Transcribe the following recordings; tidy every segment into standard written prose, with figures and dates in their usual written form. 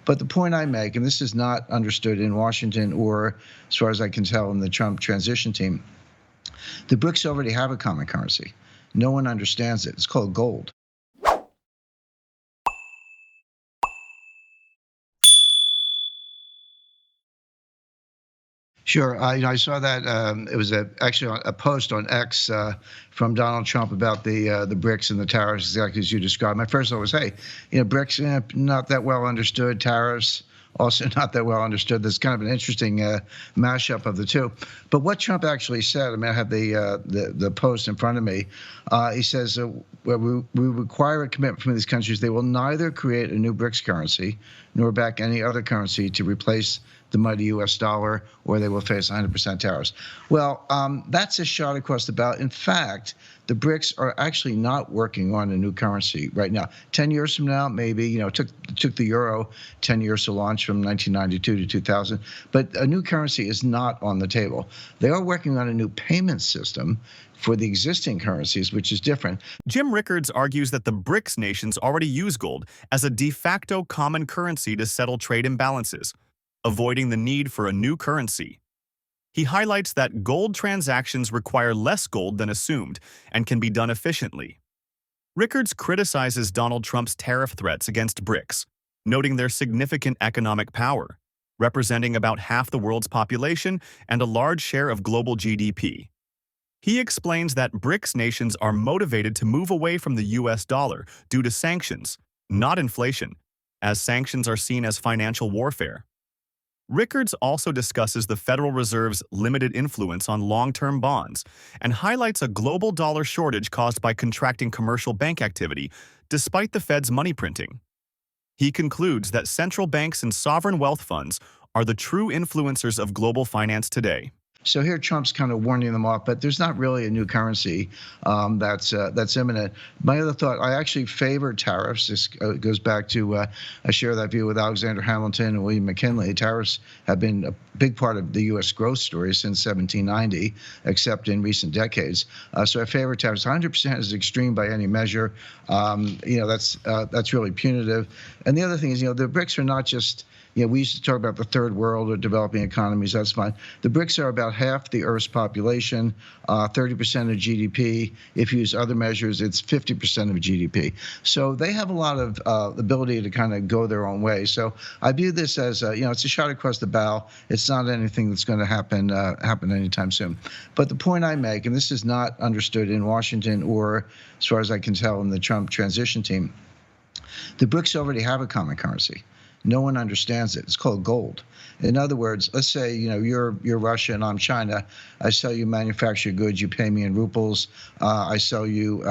But the point I make, and this is not understood in Washington or, as far as I can tell, in the Trump transition team, the BRICS already have a common currency. No one understands it. It's called gold. Sure. I saw that it was actually a post on X from Donald Trump about the BRICS and the tariffs, exactly as you described. My first thought was, hey, BRICS not that well understood. Tariffs also not that well understood. There's kind of an interesting mashup of the two. But what Trump actually said, I mean, I have the post in front of me. He says, we require a commitment from these countries. They will neither create a new BRICS currency nor back any other currency to replace the mighty U.S. dollar, or they will face 100% tariffs. Well, that's a shot across the bow. In fact, the BRICS are actually not working on a new currency right now. 10 years from now, maybe, it took the euro 10 years to launch from 1992 to 2000. But a new currency is not on the table. They are working on a new payment system for the existing currencies, which is different. Jim Rickards argues that the BRICS nations already use gold as a de facto common currency to settle trade imbalances, avoiding the need for a new currency. He highlights that gold transactions require less gold than assumed and can be done efficiently. Rickards criticizes Donald Trump's tariff threats against BRICS, noting their significant economic power, representing about half the world's population and a large share of global GDP. He explains that BRICS nations are motivated to move away from the US dollar due to sanctions, not inflation, as sanctions are seen as financial warfare. Rickards also discusses the Federal Reserve's limited influence on long-term bonds and highlights a global dollar shortage caused by contracting commercial bank activity despite the Fed's money printing. He concludes that central banks and sovereign wealth funds are the true influencers of global finance today. So here Trump's kind of warning them off, but there's not really a new currency that's imminent. My other thought, I actually favor tariffs. This goes back to, I share that view with Alexander Hamilton and William McKinley. Tariffs have been a big part of the U.S. growth story since 1790, except in recent decades. So I favor tariffs. 100% is extreme by any measure. That's really punitive. And the other thing is, the BRICS are not just, we used to talk about the third world or developing economies. That's fine. The BRICS are about half the Earth's population, 30% of GDP. If you use other measures, it's 50% of GDP. So they have a lot of ability to kind of go their own way. So I view this as, it's a shot across the bow. It's not anything that's going to happen anytime soon. But the point I make, and this is not understood in Washington or, as far as I can tell, in the Trump transition team, the BRICS already have a common currency. No one understands it. It's called gold. In other words, let's say, you're Russia and I'm China. I sell you manufactured goods. You pay me in rubles. I sell you,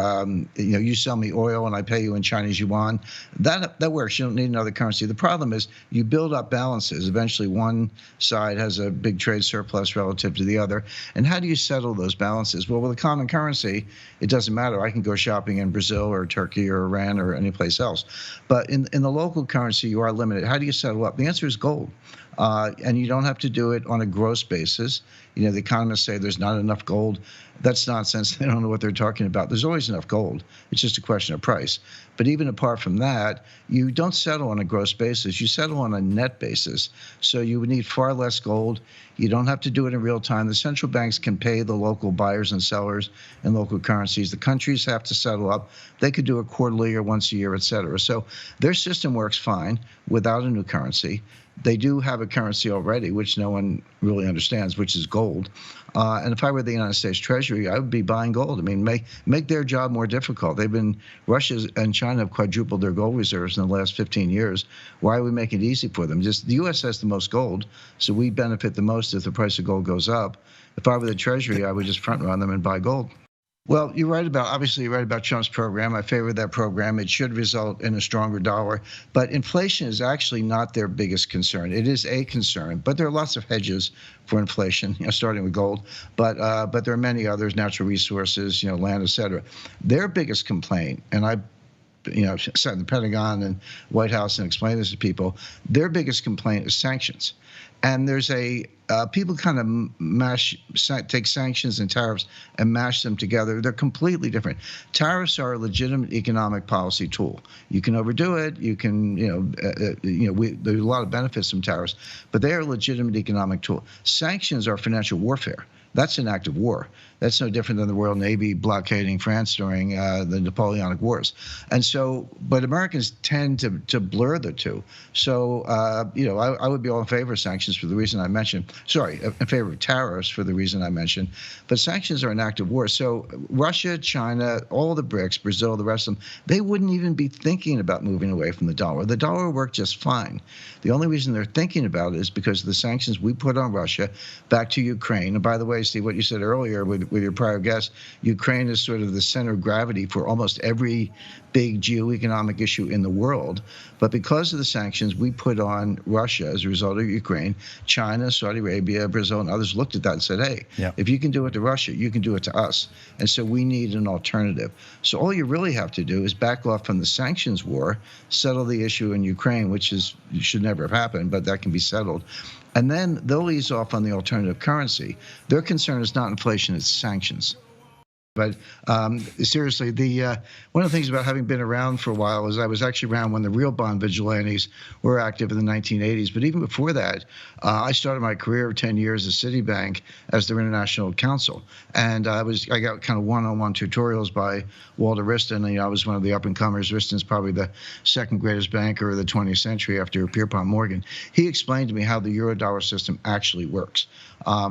you sell me oil and I pay you in Chinese yuan. That works. You don't need another currency. The problem is you build up balances. Eventually, one side has a big trade surplus relative to the other. And how do you settle those balances? Well, with a common currency, it doesn't matter. I can go shopping in Brazil or Turkey or Iran or any place else. But in the local currency, you are limited. How do you settle up? The answer is gold. And you don't have to do it on a gross basis. The economists say there's not enough gold. That's nonsense. They don't know what they're talking about. There's always enough gold. It's just a question of price. But even apart from that, you don't settle on a gross basis. You settle on a net basis. So you would need far less gold. You don't have to do it in real time. The central banks can pay the local buyers and sellers in local currencies. The countries have to settle up. They could do it quarterly or once a year, et cetera. So their system works fine without a new currency. They do have a currency already, which no one really understands, which is gold. And if I were the United States Treasury, I would be buying gold. I mean, make their job more difficult. Russia and China have quadrupled their gold reserves in the last 15 years. Why are we making it easy for them? Just the U.S. has the most gold, so we benefit the most if the price of gold goes up. If I were the Treasury, I would just front run them and buy gold. Well, obviously you're right about Trump's program. I favor that program. It should result in a stronger dollar. But inflation is actually not their biggest concern. It is a concern, but there are lots of hedges for inflation, starting with gold. But there are many others, natural resources, land, et cetera. Their biggest complaint, and I sat in the Pentagon and White House and explained this to people, their biggest complaint is sanctions. And there's a people kind of take sanctions and tariffs and mash them together. They're completely different. Tariffs are a legitimate economic policy tool. You can overdo it. You can, there's a lot of benefits from tariffs, but they are a legitimate economic tool. Sanctions are financial warfare. That's an act of war. That's no different than the Royal Navy blockading France during the Napoleonic Wars. And so, but Americans tend to blur the two. So, I would be all in favor of sanctions for the reason I mentioned. Sorry, in favor of tariffs for the reason I mentioned. But sanctions are an act of war. So Russia, China, all the BRICS, Brazil, the rest of them, they wouldn't even be thinking about moving away from the dollar. The dollar worked just fine. The only reason they're thinking about it is because of the sanctions we put on Russia back to Ukraine. And by the way, Steve, what you said earlier with your prior guest, Ukraine is sort of the center of gravity for almost every big geoeconomic issue in the world. But because of the sanctions we put on Russia as a result of Ukraine, China, Saudi Arabia, Brazil, and others looked at that and said, hey, if you can do it to Russia, you can do it to us. And so we need an alternative. So all you really have to do is back off from the sanctions war, settle the issue in Ukraine, which should never have happened, but that can be settled. And then they'll ease off on the alternative currency. Their concern is not inflation, it's sanctions. But seriously, one of the things about having been around for a while is I was actually around when the real bond vigilantes were active in the 1980s. But even before that, I started my career of 10 years at Citibank as their international counsel. And I got kind of one-on-one tutorials by Walter Wriston. I was one of the up-and-comers. Wriston's probably the second greatest banker of the 20th century after Pierpont Morgan. He explained to me how the Eurodollar system actually works.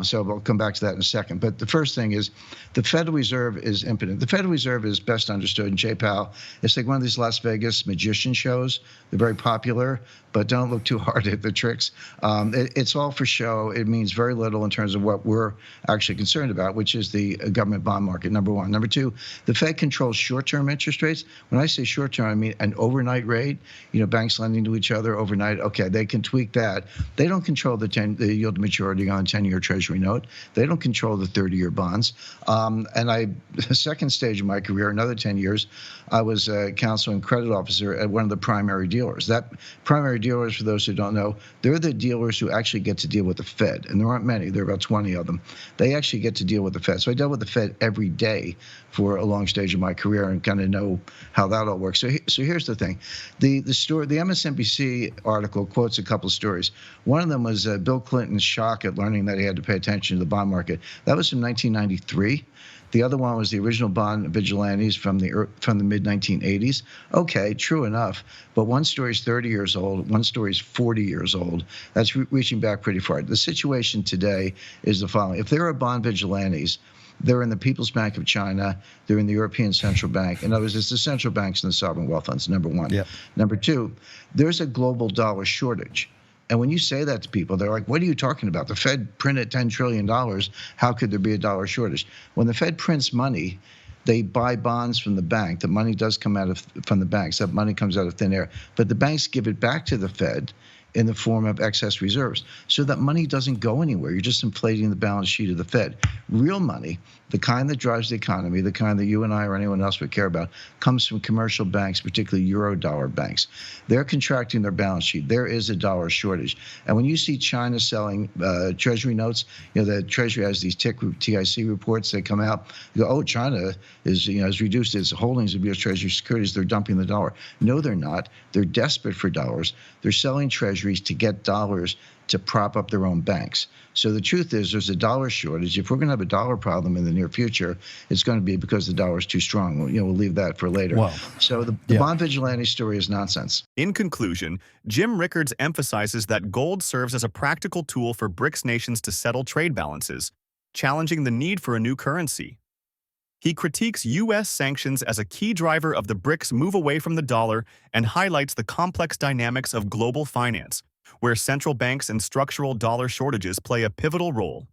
So I'll come back to that in a second. But the first thing is the Federal Reserve is impotent. The Federal Reserve is best understood in Jay Powell. It's like one of these Las Vegas magician shows. They're very popular, but don't look too hard at the tricks. It's all for show. It means very little in terms of what we're actually concerned about, which is the government bond market, number one. Number two, the Fed controls short-term interest rates. When I say short-term, I mean an overnight rate. Banks lending to each other overnight. Okay, they can tweak that. They don't control the yield to maturity on a 10-year Treasury note. They don't control the 30-year bonds. The second stage of my career, another 10 years, I was a counsel and credit officer at one of the primary dealers. That primary dealers, for those who don't know, they're the dealers who actually get to deal with the Fed. And there aren't many. There are about 20 of them. They actually get to deal with the Fed. So I dealt with the Fed every day for a long stage of my career and kind of know how that all works. So here's the thing. The MSNBC article quotes a couple of stories. One of them was Bill Clinton's shock at learning that he had to pay attention to the bond market. That was from 1993. The other one was the original bond vigilantes from the mid-1980s. Okay, true enough. But one story is 30 years old. One story is 40 years old. That's reaching back pretty far. The situation today is the following. If there are bond vigilantes, they're in the People's Bank of China. They're in the European Central Bank. In other words, it's the central banks and the sovereign wealth funds, number one. Yep. Number two, there's a global dollar shortage. And when you say that to people, they're like, what are you talking about? The Fed printed $10 trillion. How could there be a dollar shortage? When the Fed prints money, they buy bonds from the bank. The money does come from the banks. That money comes out of thin air. But the banks give it back to the Fed in the form of excess reserves. So that money doesn't go anywhere. You're just inflating the balance sheet of the Fed. Real money, the kind that drives the economy, the kind that you and I or anyone else would care about, comes from commercial banks, particularly Eurodollar banks. They're contracting their balance sheet. There is a dollar shortage. And when you see China selling Treasury notes, the Treasury has these TIC reports that come out. You go, oh, China has reduced its holdings of U.S. Treasury securities. They're dumping the dollar. No, they're not. They're desperate for dollars. They're selling Treasuries to get dollars to prop up their own banks. So the truth is there's a dollar shortage. If we're going to have a dollar problem in the near future, it's going to be because the dollar is too strong. We'll leave that for later. Wow. So the bond vigilante story is nonsense. In conclusion, Jim Rickards emphasizes that gold serves as a practical tool for BRICS nations to settle trade balances, challenging the need for a new currency. He critiques U.S. sanctions as a key driver of the BRICS move away from the dollar and highlights the complex dynamics of global finance, where central banks and structural dollar shortages play a pivotal role.